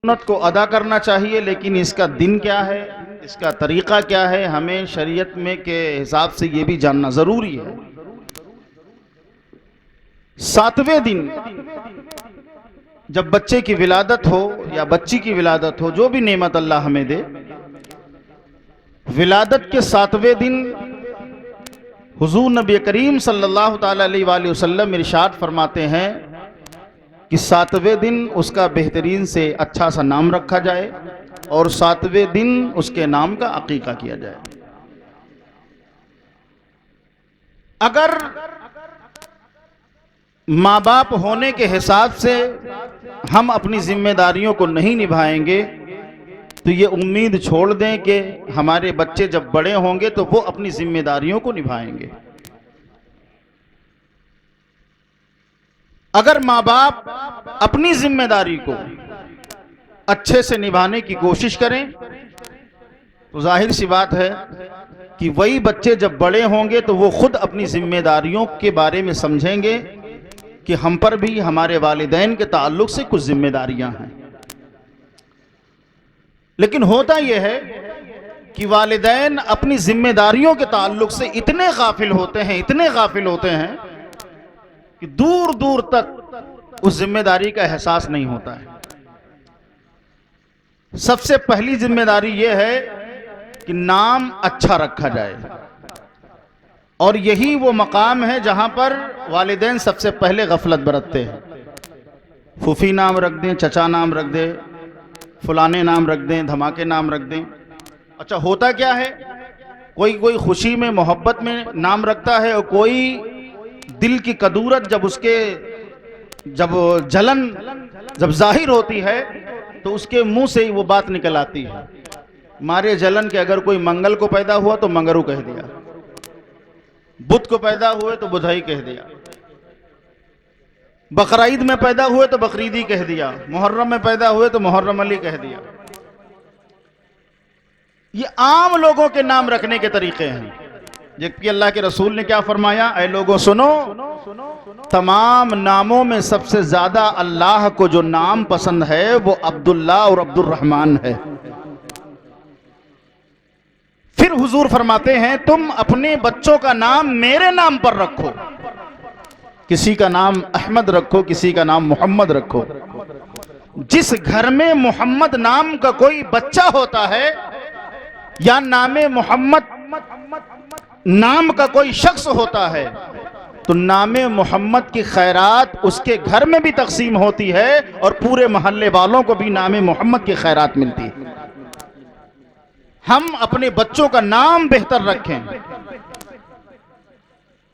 سنت کو ادا کرنا چاہیے، لیکن اس کا دن کیا ہے، اس کا طریقہ کیا ہے، ہمیں شریعت میں کے حساب سے یہ بھی جاننا ضروری ہے۔ 7ویں دن جب بچے کی ولادت ہو یا بچی کی ولادت ہو، جو بھی نعمت اللہ ہمیں دے، ولادت کے 7ویں دن حضور نبی کریم صلی اللہ تعالی علیہ وآلہ وسلم ارشاد فرماتے ہیں کہ 7ویں دن اس کا بہترین سے اچھا سا نام رکھا جائے اور 7ویں دن اس کے نام کا عقیقہ کیا جائے۔ اگر ماں باپ ہونے کے حساب سے ہم اپنی ذمہ داریوں کو نہیں نبھائیں گے تو یہ امید چھوڑ دیں کہ ہمارے بچے جب بڑے ہوں گے تو وہ اپنی ذمہ داریوں کو نبھائیں گے۔ اگر ماں باپ اپنی ذمہ داری کو اچھے سے نبھانے کی کوشش کریں تو ظاہر سی بات ہے کہ وہی بچے جب بڑے ہوں گے تو وہ خود اپنی ذمہ داریوں کے بارے میں سمجھیں گے کہ ہم پر بھی ہمارے والدین کے تعلق سے کچھ ذمہ داریاں ہیں۔ لیکن ہوتا یہ ہے کہ والدین اپنی ذمہ داریوں کے تعلق سے اتنے غافل ہوتے ہیں کہ دور دور تک اس ذمہ داری کا احساس نہیں ہوتا ہے۔ سب سے پہلی ذمہ داری یہ ہے کہ نام اچھا رکھا جائے، اور یہی وہ مقام ہے جہاں پر والدین سب سے پہلے غفلت برتتے ہیں۔ پھوپھی نام رکھ دیں، چچا نام رکھ دیں، فلانے نام رکھ دیں، دھماکے نام رکھ دیں۔ اچھا ہوتا کیا ہے، کوئی خوشی میں محبت میں نام رکھتا ہے، اور کوئی دل کی کدورت جب جلن ظاہر ہوتی ہے تو اس کے منہ سے ہی وہ بات نکل آتی ہے۔ مارے جلن کے اگر کوئی منگل کو پیدا ہوا تو منگرو کہہ دیا، بدھ کو پیدا ہوئے تو بدھائی کہہ دیا، بقرعید میں پیدا ہوئے تو بقریدی کہہ دیا، محرم میں پیدا ہوئے تو محرم علی کہہ دیا۔ یہ عام لوگوں کے نام رکھنے کے طریقے ہیں، جبکہ اللہ کے رسول نے کیا فرمایا، اے لوگوں سنو، تمام ناموں میں سب سے زیادہ اللہ کو جو نام پسند ہے وہ عبداللہ اور عبد الرحمن ہے۔ پھر حضور فرماتے ہیں تم اپنے بچوں کا نام میرے نام پر رکھو، کسی کا نام احمد رکھو، کسی کا نام محمد رکھو۔ جس گھر میں محمد نام کا کوئی بچہ ہوتا ہے یا نام محمد نام کا کوئی شخص ہوتا ہے تو نام محمد کی خیرات اس کے گھر میں بھی تقسیم ہوتی ہے اور پورے محلے والوں کو بھی نام محمد کی خیرات ملتی ہے۔ ہم اپنے بچوں کا نام بہتر رکھیں،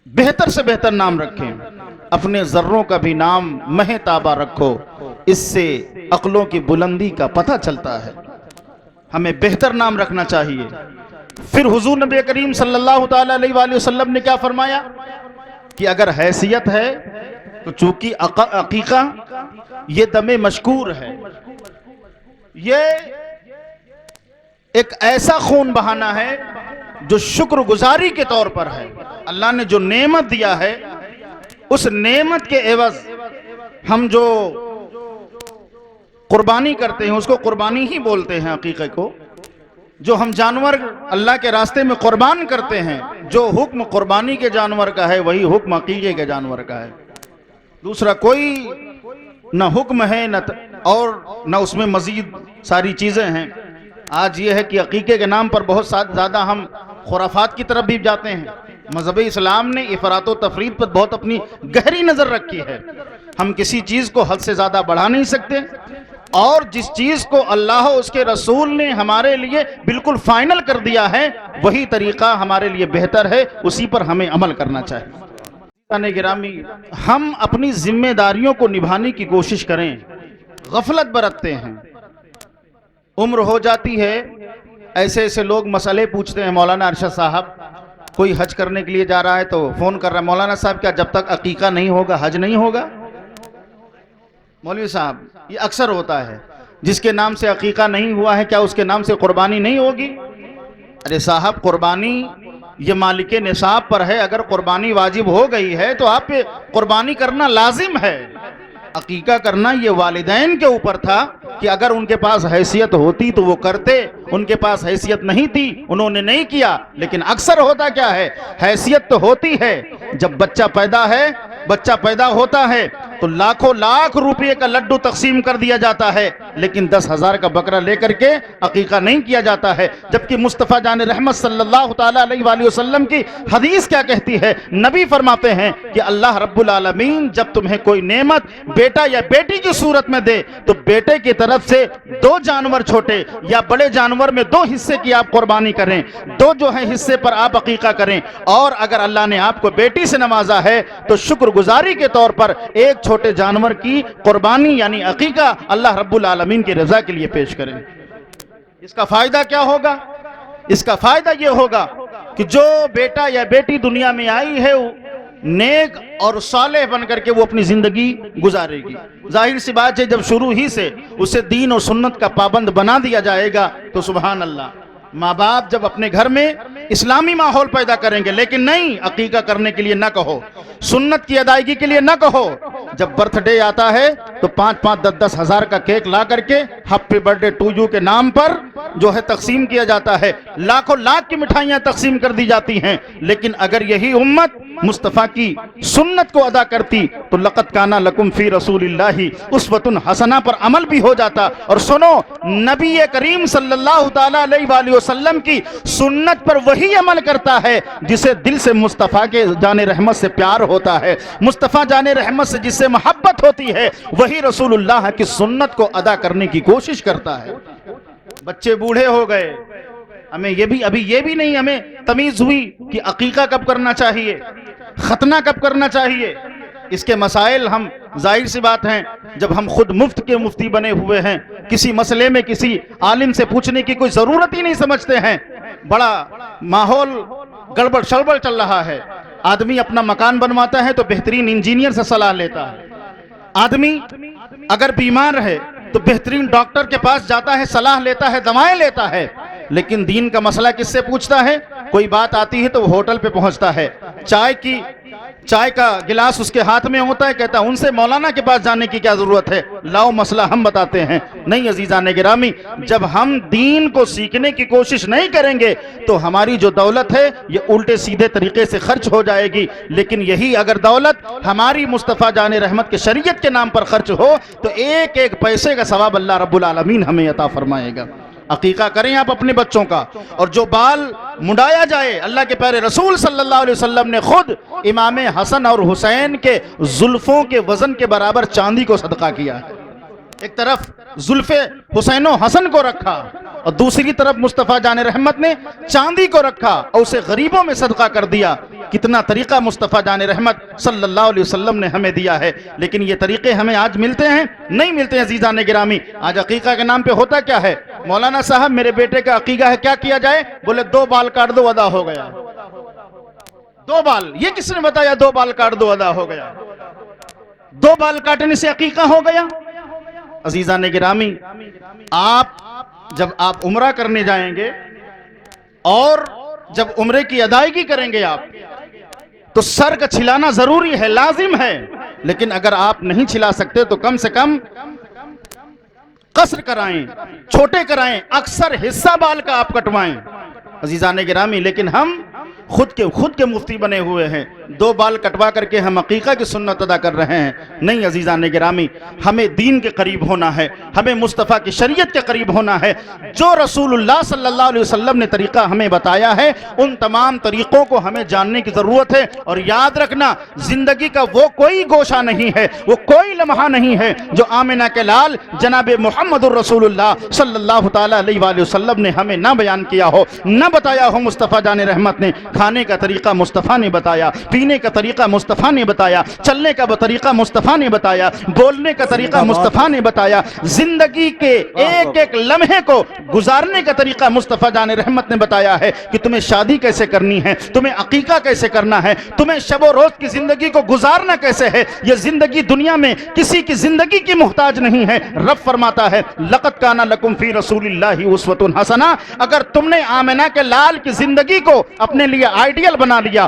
بہتر سے بہتر نام رکھیں، اپنے ذروں کا بھی نام مہتابہ رکھو، اس سے عقلوں کی بلندی کا پتہ چلتا ہے۔ ہمیں بہتر نام رکھنا چاہیے۔ پھر حضور نبی کریم صلی اللہ تعالی علیہ وآلہ وسلم نے کیا فرمایا کہ اگر حیثیت ہے تو چونکہ عقیقہ یہ دم مشکور ہے، یہ ایک ایسا خون بہانا ہے جو شکر گزاری کے طور پر ہے۔ اللہ نے جو نعمت دیا ہے اس نعمت کے عوض ہم جو قربانی کرتے ہیں اس کو قربانی ہی بولتے ہیں۔ عقیقے کو جو ہم جانور اللہ کے راستے میں قربان کرتے ہیں، جو حکم قربانی کے جانور کا ہے وہی حکم عقیقے کے جانور کا ہے، دوسرا کوئی نہ حکم ہے اور نہ اس میں مزید ساری چیزیں ہیں۔ آج یہ ہے کہ عقیقے کے نام پر بہت زیادہ ہم خرافات کی طرف بھی جاتے ہیں۔ مذہب اسلام نے افراط و تفریط پر بہت اپنی گہری نظر رکھی ہے۔ ہم کسی چیز کو حد سے زیادہ بڑھا نہیں سکتے، اور جس چیز کو اللہ اور اس کے رسول نے ہمارے لیے بالکل فائنل کر دیا ہے وہی طریقہ ہمارے لیے بہتر ہے، اسی پر ہمیں عمل کرنا چاہیے۔ گرامی، ہم اپنی ذمہ داریوں کو نبھانے کی کوشش کریں، غفلت برتتے ہیں، عمر ہو جاتی ہے، ایسے لوگ مسئلے پوچھتے ہیں۔ مولانا ارشد صاحب کوئی حج کرنے کے لیے جا رہا ہے تو فون کر رہا ہے، مولانا صاحب کیا جب تک عقیقہ نہیں ہوگا حج نہیں ہوگا؟ مولوی صاحب یہ اکثر ہوتا ہے، جس کے نام سے عقیقہ نہیں ہوا ہے کیا اس کے نام سے قربانی نہیں ہوگی؟ ارے صاحب، قربانی یہ مالک نصاب پر ہے، اگر قربانی واجب ہو گئی ہے تو آپ پہ قربانی کرنا لازم ہے۔ عقیقہ کرنا یہ والدین کے اوپر تھا کہ اگر ان کے پاس حیثیت ہوتی تو وہ کرتے، ان کے پاس حیثیت نہیں تھی انہوں نے نہیں کیا۔ لیکن اکثر ہوتا کیا ہے، حیثیت تو ہوتی ہے، جب بچہ پیدا ہوتا ہے تو لاکھوں لاکھ روپے کا لڈو تقسیم کر دیا جاتا ہے، لیکن 10,000 کا بکرا لے کر کے عقیقہ نہیں کیا جاتا ہے۔ جبکہ مصطفیٰ جان رحمت صلی اللہ تعالیٰ علیہ وآلہ وسلم کی حدیث کیا کہتی ہے، نبی فرماتے ہیں کہ اللہ رب العالمین جب تمہیں کوئی نعمت بیٹا یا بیٹی کی صورت میں دے تو بیٹے کی طرف سے 2 جانور چھوٹے یا بڑے جانور میں 2 حصے کی آپ قربانی کریں، 2 جو ہیں حصے پر آپ عقیقہ کریں، اور اگر اللہ نے آپ کو بیٹی سے نوازا ہے تو شکر گزاری کے طور پر ایک چھوٹے جانور کی قربانی یعنی عقیقہ اللہ رب العالمین کی رضا کے لیے پیش کریں۔ اس کا فائدہ کیا ہوگا؟ اس کا فائدہ یہ ہوگا کہ جو بیٹا یا بیٹی دنیا میں آئی ہے نیک اور صالح بن کر کے وہ اپنی زندگی گزارے گی۔ ظاہر سی بات ہے جب شروع ہی سے اسے دین اور سنت کا پابند بنا دیا جائے گا تو سبحان اللہ، ماں باپ جب اپنے گھر میں اسلامی ماحول پیدا کریں گے، لیکن نہیں عقیقہ کرنے کے لیے نہ کہو، سنت کی ادائیگی کے لیے نہ کہو، جب برتھ ڈے آتا ہے تو 5-5 10-10 ہزار کا کیک لا کر کے ہیپی برتھ ڈے ٹو یو کے نام پر جو ہے تقسیم کیا جاتا ہے، لاکھوں لاکھ کی مٹھائیاں تقسیم کر دی جاتی ہیں۔ لیکن اگر یہی امت مصطفیٰ کی سنت کو ادا کرتی تو لقد کان لکم فی رسول اللہ اسوۃ حسنہ پر عمل بھی ہو جاتا۔ اور سنو، نبی کریم صلی اللہ تعالیٰ علیہ وآلہ وسلم کی سنت پر وہی عمل کرتا ہے جسے دل سے مصطفیٰ کے جان رحمت سے پیار ہوتا ہے، مصطفیٰ جان رحمت سے جس سے محبت ہوتی ہے، وہی رسول اللہ کی سنت کو ادا کرنے کی کوشش کرتا ہے۔ بچے بوڑھے ہو گئے، ہمیں ابھی یہ بھی نہیں ہمیں تمیز ہوئی کہ عقیقہ کب کرنا چاہیے، ختنہ کب کرنا چاہیے۔ اس کے مسائل ہم ظاہر سی بات ہیں جب ہم خود مفت کے مفتی بنے ہوئے ہیں، کسی مسئلے میں کسی عالم سے پوچھنے کی کوئی ضرورت ہی نہیں سمجھتے ہیں، بڑا ماحول گڑبڑ شڑبڑ چل رہا ہے۔ آدمی اپنا مکان بنواتا ہے تو بہترین انجینئر سے صلاح لیتا ہے، آدمی اگر بیمار ہے تو بہترین ڈاکٹر کے پاس جاتا ہے، صلاح لیتا ہے، دوائیں لیتا ہے، لیکن دین کا مسئلہ کس سے پوچھتا ہے؟ کوئی بات آتی ہے تو وہ ہوٹل پہ پہنچتا ہے، چائے کا گلاس اس کے ہاتھ میں ہوتا ہے، کہتا ہے ان سے مولانا کے پاس جانے کی کیا ضرورت ہے، لاؤ مسئلہ ہم بتاتے ہیں۔ نہیں عزیزان گرامی، جب ہم دین کو سیکھنے کی کوشش نہیں کریں گے تو ہماری جو دولت ہے یہ الٹے سیدھے طریقے سے خرچ ہو جائے گی، لیکن یہی اگر دولت ہماری مصطفیٰ جان رحمت کے شریعت کے نام پر خرچ ہو تو ایک ایک پیسے کا ثواب اللہ رب العالمین ہمیں عطا فرمائے گا۔ عقیقہ کریں آپ اپنے بچوں کا، اور جو بال مڈایا جائے، اللہ کے پیارے رسول صلی اللہ علیہ وسلم نے خود امام حسن اور حسین کے زلفوں کے وزن کے برابر چاندی کو صدقہ کیا ہے۔ ایک طرف زلف حسین و حسن کو رکھا اور دوسری طرف مصطفیٰ جان رحمت نے چاندی کو رکھا اور اسے غریبوں میں صدقہ کر دیا۔ کتنا طریقہ مصطفیٰ جان رحمت صلی اللہ علیہ وسلم نے ہمیں دیا ہے، لیکن یہ طریقے ہمیں آج ملتے ہیں؟ نہیں ملتے ہیں عزیزان گرامی۔ آج عقیقہ کے نام پہ ہوتا کیا ہے؟ مولانا صاحب میرے بیٹے کا عقیقہ ہے، کیا کیا جائے؟ بولے 2 بال کاٹ دو ادا ہو گیا۔ 2 بال، یہ کس نے بتایا 2 بال کاٹ دو ادا ہو گیا؟ 2 بال کاٹنے سے عقیقہ ہو گیا؟ عزیزان گرامی، جب آپ عمرہ کرنے جائیں گے اور جب عمرے کی ادائیگی کریں گے آپ تو سر کا چھلانا ضروری ہے، لازم ہے، لیکن اگر آپ نہیں چھلا سکتے تو کم سے کم قصر کرائیں، چھوٹے کرائیں، اکثر حصہ بال کا آپ کٹوائیں عزیزان گرامی۔ لیکن ہم خود کے مفتی بنے ہوئے ہیں، 2 بال کٹوا کر کے ہم عقیقہ کی سنت ادا کر رہے ہیں۔ نہیں عزیزان گرامی، ہمیں دین کے قریب ہونا ہے، ہمیں مصطفیٰ کی شریعت کے قریب ہونا ہے۔ جو رسول اللہ صلی اللہ علیہ وسلم نے طریقہ ہمیں بتایا ہے ان تمام طریقوں کو ہمیں جاننے کی ضرورت ہے۔ اور یاد رکھنا، زندگی کا وہ کوئی گوشہ نہیں ہے، وہ کوئی لمحہ نہیں ہے جو آمنہ کے لال جناب محمد الرسول اللہ صلی اللہ تعالیٰ علیہ وآلہ وسلم نے ہمیں نہ بیان کیا ہو، نہ بتایا ہو مصطفیٰ جان رحمت نے۔ کھانے کا طریقہ مصطفیٰ نے بتایا، پینے کا طریقہ مصطفیٰ نے بتایا، چلنے کا طریقہ مصطفیٰ نے بتایا، بولنے کا طریقہ مصطفیٰ نے بتایا، زندگی کے ایک ایک لمحے کو گزارنے کا طریقہ مصطفیٰ جان رحمت نے بتایا ہے کہ تمہیں شادی کیسے کرنی ہے، تمہیں عقیقہ کیسے کرنا ہے، تمہیں شب و روز کی زندگی کو گزارنا کیسے ہے۔ یہ زندگی دنیا میں کسی کی زندگی کی محتاج نہیں ہے۔ رب فرماتا ہے لقد کان لکم فی رسول اللہ اسوۃ حسنہ، اگر تم نے آمنہ کے لال کی زندگی کو اپنے لیے آئیڈیل بنا لیا،